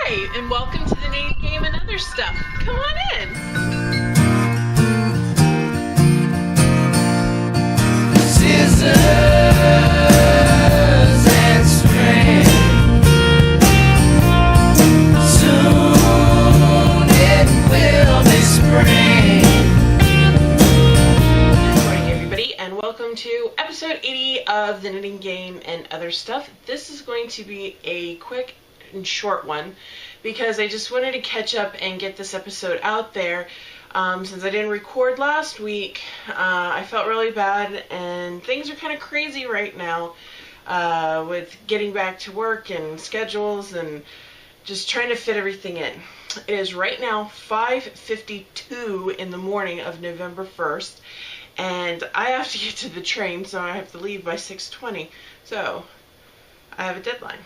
Hi, and welcome to the Name Game and Other Stuff. Come on in. Scissors and string. Soon it will be spring. Good morning, everybody, and welcome to episode 80 of the Knitting Game and Other Stuff. This is going to be a quick and short one because I just wanted to catch up and get this episode out there. Since I didn't record last week, I felt really bad, and things are kind of crazy right now with getting back to work and schedules and just trying to fit everything in. It is right now 5:52 in the morning of November 1st, and I have to get to the train, so I have to leave by 6:20, so I have a deadline.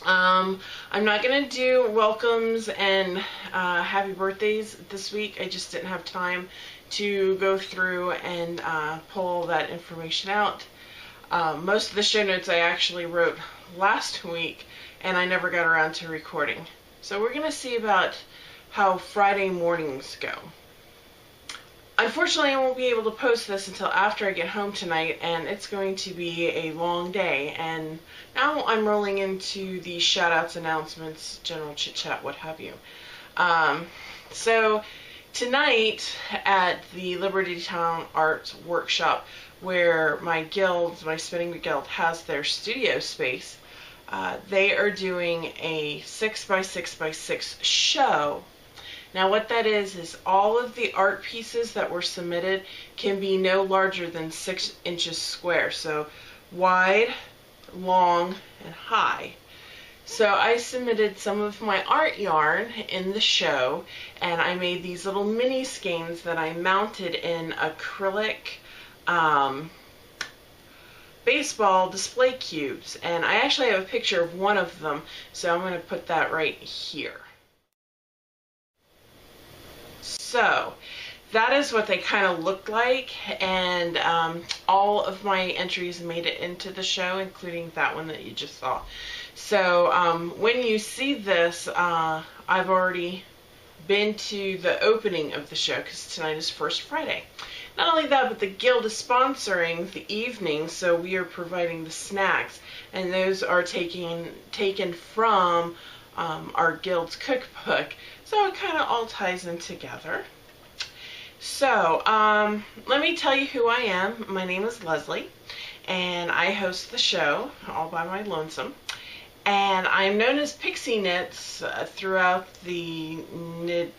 I'm not going to do welcomes and happy birthdays this week. I just didn't have time to go through and pull all that information out. Most of the show notes I actually wrote last week, and I never got around to recording. So we're going to see about how Friday mornings go. Unfortunately, I won't be able to post this until after I get home tonight, and it's going to be a long day. And now I'm rolling into the shout-outs, announcements, general chit-chat, what have you. So tonight at the Liberty Town Arts Workshop, where my guild, my spinning guild, has their studio space, they are doing a 6x6x6 show. Now what that is all of the art pieces that were submitted can be no larger than 6 inches square. So wide, long, and high. So I submitted some of my art yarn in the show, and I made these little mini skeins that I mounted in acrylic baseball display cubes. And I actually have a picture of one of them, so I'm going to put that right here. So that is what they kind of looked like, and all of my entries made it into the show, including that one that you just saw. So when you see this, I've already been to the opening of the show because tonight is First Friday. Not only that, but the guild is sponsoring the evening, so we are providing the snacks, and those are taken from our guild's cookbook. So it kind of all ties in together. So let me tell you who I am. My name is Leslie, and I host the show all by my lonesome. And I'm known as Pixie Knits throughout the knit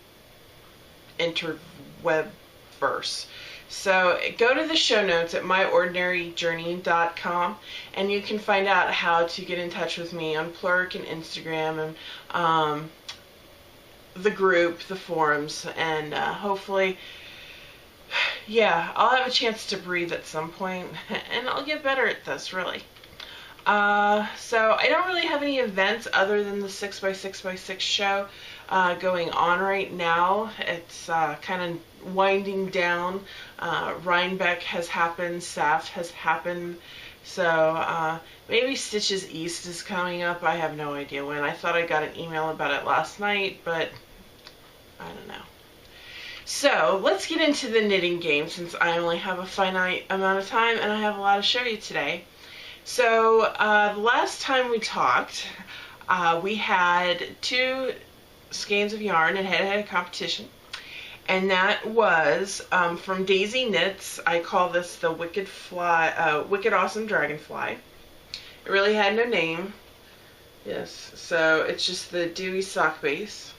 interwebverse. So go to the show notes at myordinaryjourney.com, and you can find out how to get in touch with me on Plurk and Instagram and the group, the forums, and hopefully, yeah, I'll have a chance to breathe at some point, and I'll get better at this, really. So I don't really have any events other than the 6x6x6 show going on right now. It's kind of winding down. Rhinebeck has happened, SAF has happened, so maybe Stitches East is coming up. I have no idea when. I thought I got an email about it last night, but I don't know. So let's get into the knitting game, since I only have a finite amount of time and I have a lot to show you today. So the last time we talked, we had 2 skeins of yarn and head-to-head competition, and that was from Daisy Knits. I call this the Wicked Awesome Dragonfly. It really had no name. Yes, so it's just the dewy sock base.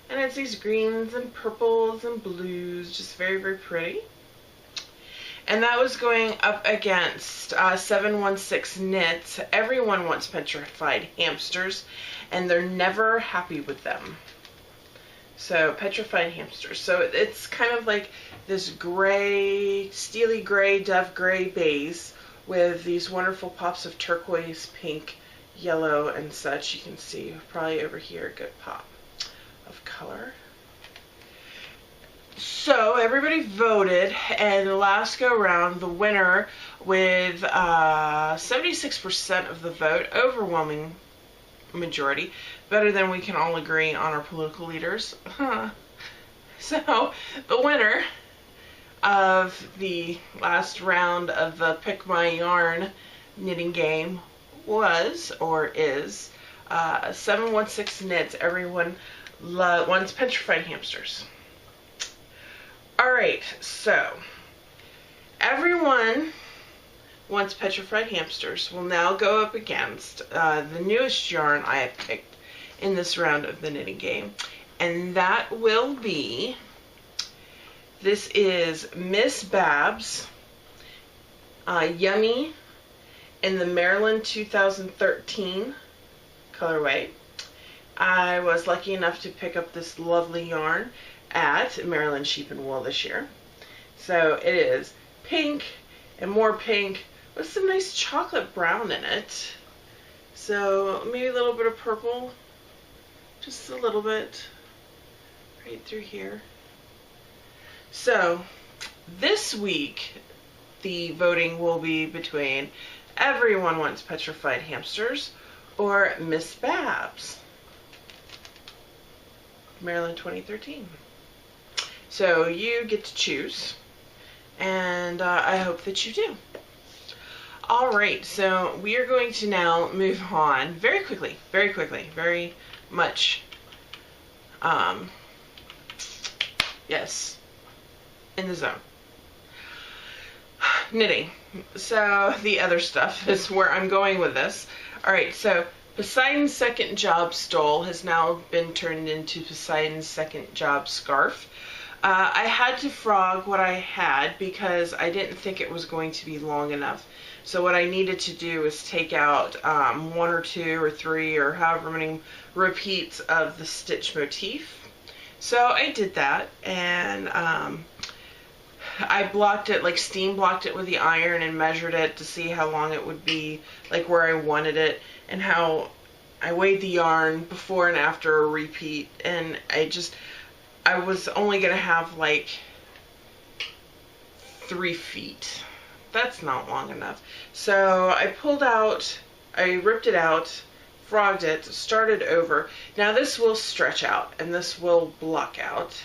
And it's these greens and purples and blues, just very, very pretty. And that was going up against 716 Knits. Everyone wants petrified hamsters, and they're never happy with them. So, petrified hamsters. So it's kind of like this gray, steely gray, dove gray base with these wonderful pops of turquoise, pink, yellow, and such. You can see probably over here a good pop of color. So everybody voted, and the last go round, the winner with 76% of the vote, overwhelming majority, better than we can all agree on our political leaders. So the winner of the last round of the Pick My Yarn knitting game was, or is, 716 Knits. Everyone wants petrified hamsters. Alright, so everyone wants petrified hamsters will now go up against the newest yarn I have picked in this round of the knitting game, and that will be, this is Miss Babs Yummy in the Maryland 2013 colorway. I was lucky enough to pick up this lovely yarn at Maryland Sheep and Wool this year. So it is pink and more pink with some nice chocolate brown in it. So maybe a little bit of purple, just a little bit right through here. So this week the voting will be between Everyone Wants Petrified Hamsters or Miss Babs, Maryland 2013. So you get to choose, and I hope that you do. Alright, so we are going to now move on very quickly, very much, yes, in the zone. Knitting. So the other stuff is where I'm going with this. Alright, so Poseidon's Second Job Stole has now been turned into Poseidon's Second Job Scarf. I had to frog what I had because I didn't think it was going to be long enough. So what I needed to do was take out 1 or 2 or 3 or however many repeats of the stitch motif. So I did that, and I blocked it, like steam blocked it with the iron and measured it to see how long it would be, like where I wanted it, and how I weighed the yarn before and after a repeat, and I was only going to have like 3 feet. That's not long enough. So I pulled out, I ripped it out, frogged it, started over. Now this will stretch out and this will block out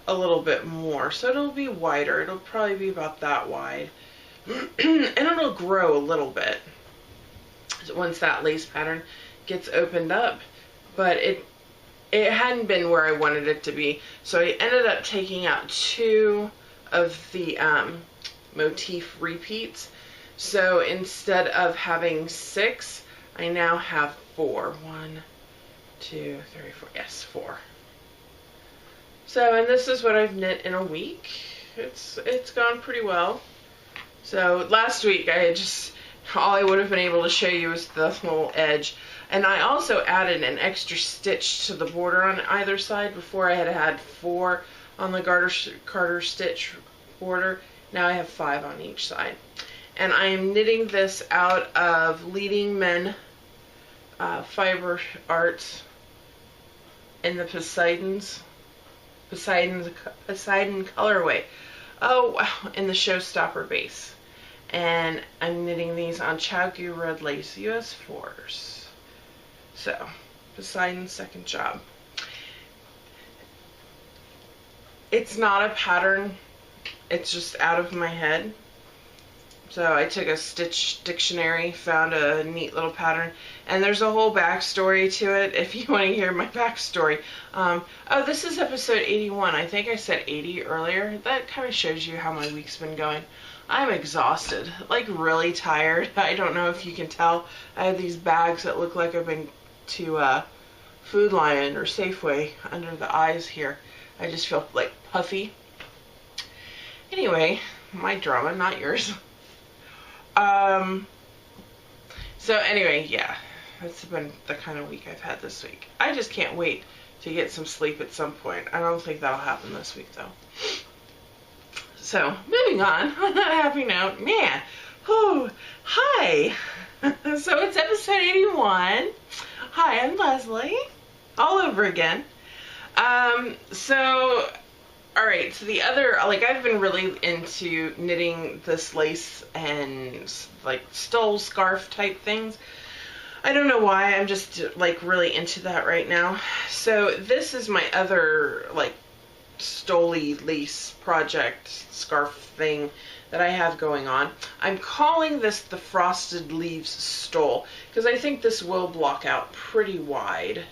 a little bit more. So it'll be wider. It'll probably be about that wide. And it'll grow a little bit once that lace pattern gets opened up. But it hadn't been where I wanted it to be. So I ended up taking out 2 of the motif repeats. So instead of having 6, I now have 4. 1, 2, 3, 4. Yes, 4. So, and this is what I've knit in a week. It's gone pretty well. So last week I had all I would have been able to show you was the little edge. And I also added an extra stitch to the border on either side. Before I had 4 on the garter stitch border. Now I have 5 on each side. And I am knitting this out of Leading Men Fiber Arts in the Poseidon colorway. Oh wow, in the Showstopper base. And I'm knitting these on Chagoo Red Lace US 4s. So, Poseidon's Second Job. It's not a pattern, it's just out of my head. So I took a stitch dictionary, found a neat little pattern, and there's a whole backstory to it if you want to hear my backstory. Oh, this is episode 81. I think I said 80 earlier. That kind of shows you how my week's been going. I'm exhausted, like really tired. I don't know if you can tell. I have these bags that look like I've been to Food Lion or Safeway under the eyes here. I just feel like puffy. Anyway, my drama, not yours. So anyway, yeah, that's been the kind of week I've had this week. I just can't wait to get some sleep at some point. I don't think that'll happen this week though. So, moving on that happy note, man, whew, hi. So it's episode 81. Hi, I'm Leslie, all over again. Alright, so the other, like, I've been really into knitting this lace and, like, stole scarf type things. I don't know why, I'm just like really into that right now. So this is my other like stole-y lace project scarf thing that I have going on. I'm calling this the Frosted Leaves Stole because I think this will block out pretty wide.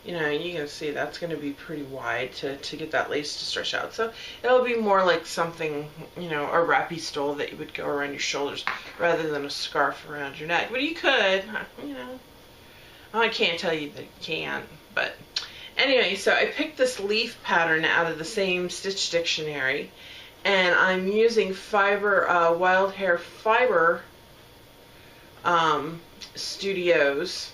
You know, you can see that's going to be pretty wide to get that lace to stretch out. So it'll be more like something, you know, a wrappy stole that you would go around your shoulders rather than a scarf around your neck. But you could, you know. I can't tell you that you can't, but anyway, so I picked this leaf pattern out of the same Stitch Dictionary, and I'm using Wild Hair Fiber Studios,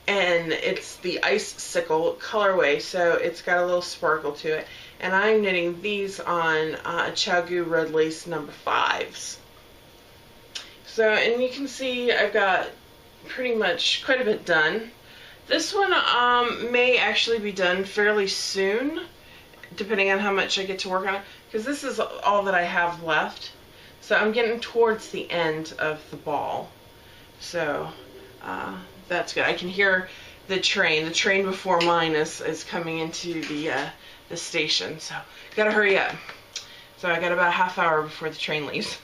and it's the Icicle colorway, so it's got a little sparkle to it, and I'm knitting these on Chagu Red Lace number 5s. So, and you can see I've got pretty much quite a bit done. This one may actually be done fairly soon, depending on how much I get to work on it, because this is all that I have left. So I'm getting towards the end of the ball. So that's good. I can hear the train. The train before mine is coming into the station, so gotta hurry up. So I got about a half hour before the train leaves.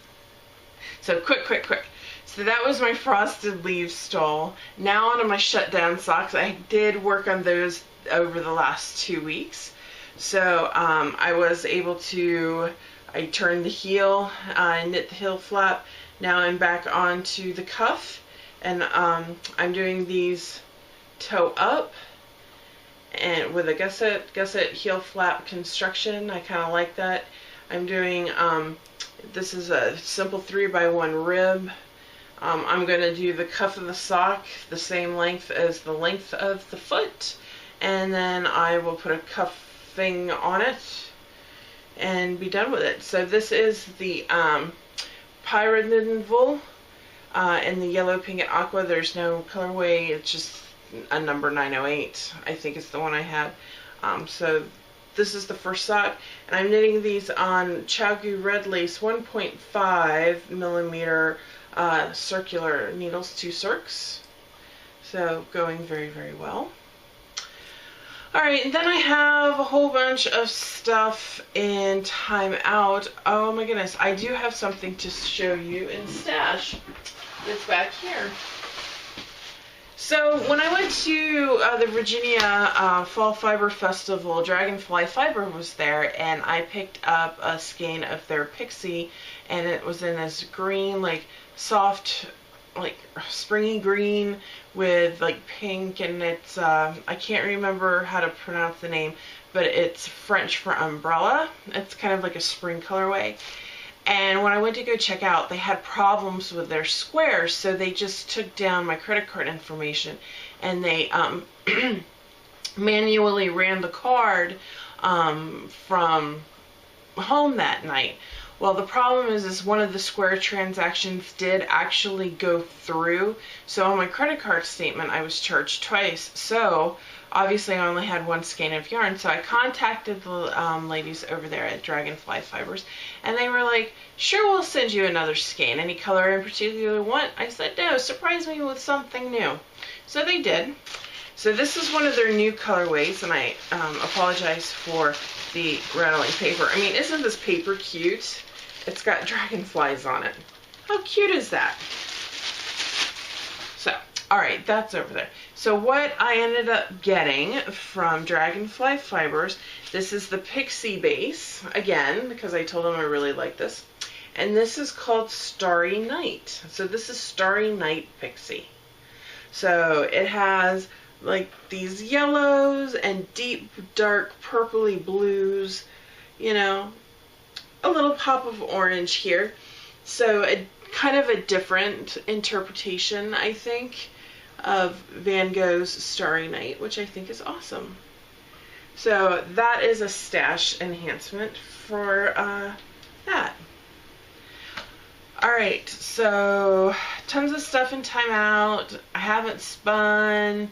So quick. So that was my Frosted Leaves stole. Now onto my shutdown socks. I did work on those over the last 2 weeks. So I was able to, I turned the heel, I knit the heel flap. Now I'm back onto the cuff, and I'm doing these toe up and with a gusset heel flap construction. I kind of like that. I'm doing, this is a simple 3x1 rib. I'm going to do the cuff of the sock the same length as the length of the foot, and then I will put a cuffing on it and be done with it. So this is the Pyramid Wool in the yellow, pink, and aqua. There's no colorway, it's just a number 908. I think it's the one I had. So this is the first sock, and I'm knitting these on Chagu Red Lace 1.5 millimeter circular needles, 2 circs. So going very well. Alright, and then I have a whole bunch of stuff in timeout. Oh my goodness, I do have something to show you in stash. It's back here. So when I went to the Virginia Fall Fiber Festival, Dragonfly Fiber was there, and I picked up a skein of their Pixie, and it was in this green, like soft, like springy green with like pink, and it's I can't remember how to pronounce the name, but it's French for umbrella. It's kind of like a spring colorway. And when I went to go check out, they had problems with their squares, so they just took down my credit card information, and they manually ran the card from home that night. Well, the problem is one of the square transactions did actually go through, so on my credit card statement I was charged twice. So obviously I only had 1 skein of yarn, so I contacted the ladies over there at Dragonfly Fibers, and they were like, sure, we'll send you another skein. Any color in particular you want? I said, no, surprise me with something new. So they did. So this is one of their new colorways, and I apologize for the rattling paper. I mean, isn't this paper cute? It's got dragonflies on it. How cute is that? So, alright, that's over there. So what I ended up getting from Dragonfly Fibers, this is the Pixie base, again, because I told them I really like this. And this is called Starry Night. So this is Starry Night Pixie. So it has like these yellows and deep dark purpley blues, you know, a little pop of orange here. So a kind of a different interpretation, I think, of Van Gogh's Starry Night, which I think is awesome. So that is a stash enhancement for that. Alright, so tons of stuff in timeout. I haven't spun.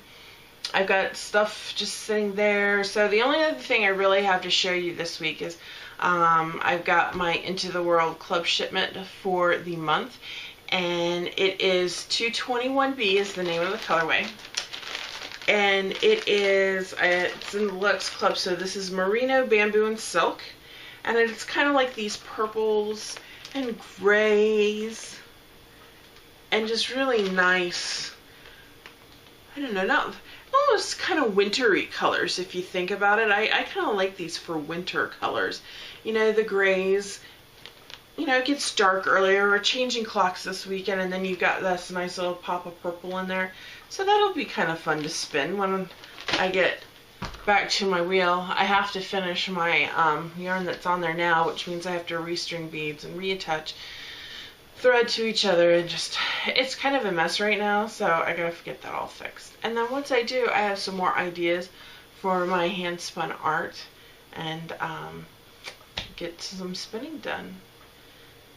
I've got stuff just sitting there. So the only other thing I really have to show you this week is I've got my Into the World club shipment for the month. and it is 221B is the name of the colorway. And it's in the Luxe Club, so this is Merino, Bamboo, and Silk. And it's kind of like these purples and grays and just really nice, I don't know, not almost kind of wintry colors if you think about it. I kind of like these for winter colors. You know, the grays, you know, it gets dark earlier. We're changing clocks this weekend, and then you've got this nice little pop of purple in there. So that'll be kind of fun to spin when I get back to my wheel. I have to finish my yarn that's on there now, which means I have to restring beads and reattach thread to each other, and just, it's kind of a mess right now, so I gotta get that all fixed. And then once I do, I have some more ideas for my hand spun art and get some spinning done.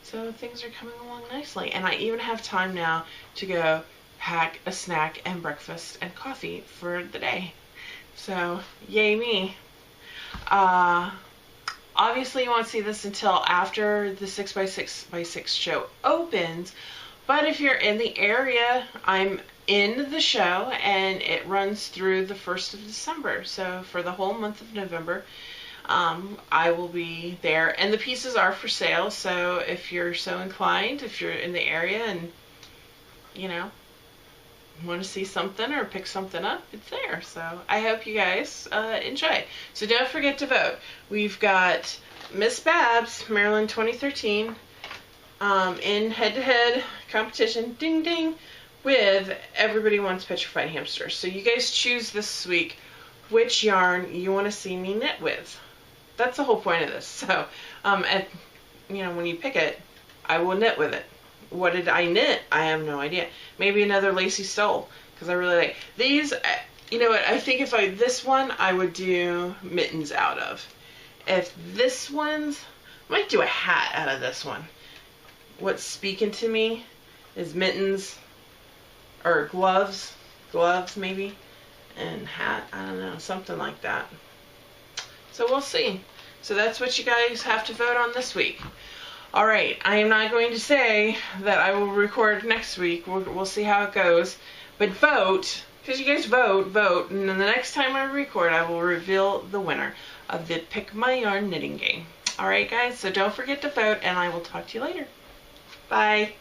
So things are coming along nicely, and I even have time now to go pack a snack and breakfast and coffee for the day. So yay me. Obviously you won't see this until after the 6x6x6 show opens, but if you're in the area, I'm in the show, and it runs through the 1st of December. So for the whole month of November, I will be there, and the pieces are for sale. So if you're so inclined, if you're in the area and, you know, want to see something or pick something up, it's there. So I hope you guys enjoy. So don't forget to vote. We've got Miss Babs, Maryland 2013, in head-to-head competition, ding ding, with Everybody Wants Petrified Hamsters. So you guys choose this week which yarn you want to see me knit with. That's the whole point of this. So, you know, when you pick it, I will knit with it. What did I knit? I have no idea. Maybe another Lacy Stole, because I really like these. You know what? I think if this one, I would do mittens out of. If this one's, I might do a hat out of this one. What's speaking to me is mittens or gloves maybe, and hat. I don't know, something like that. So we'll see. So that's what you guys have to vote on this week. Alright, I am not going to say that I will record next week. We'll see how it goes. But vote, because you guys vote, and then the next time I record, I will reveal the winner of the Pick My Yarn knitting game. Alright guys, so don't forget to vote, and I will talk to you later. Bye.